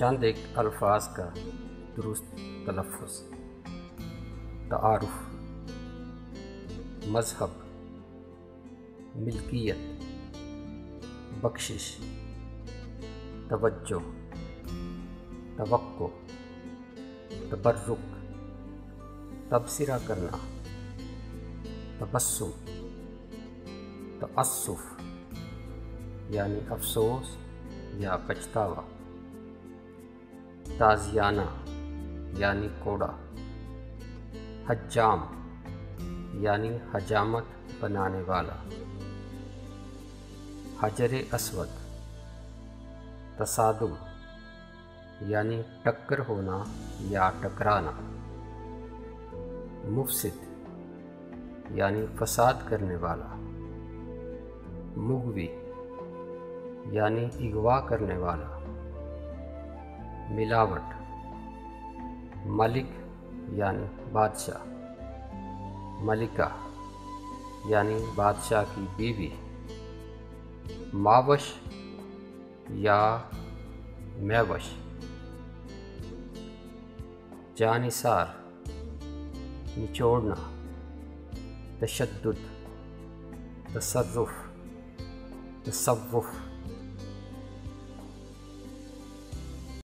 चंद एक अल्फाज का दुरुस्त तलफ़्फ़ुज़। तारुफ़, मज़हब, मिल्कियत, बख्शिश, तवज्जो, तवक्को, तबर्रुक, तबसरा करना, तबस्सुम, तअस्सुफ़ यानी अफसोस या पछतावा, ताज़ियाना यानी कोड़ा, हज्जाम यानी हजामत बनाने वाला, हजर अस्वद, तसादुम यानी टक्कर होना या टकराना, मुफसिद यानी फसाद करने वाला, मुग़वी यानी अगवा करने वाला, मिलावट, मलिक यानी बादशाह, मलिका यानी बादशाह की बीवी, मावश या मैवश, जानिसार निचोड़ना, तशद्दुद, तसर्रुफ़, तसव्वुफ़,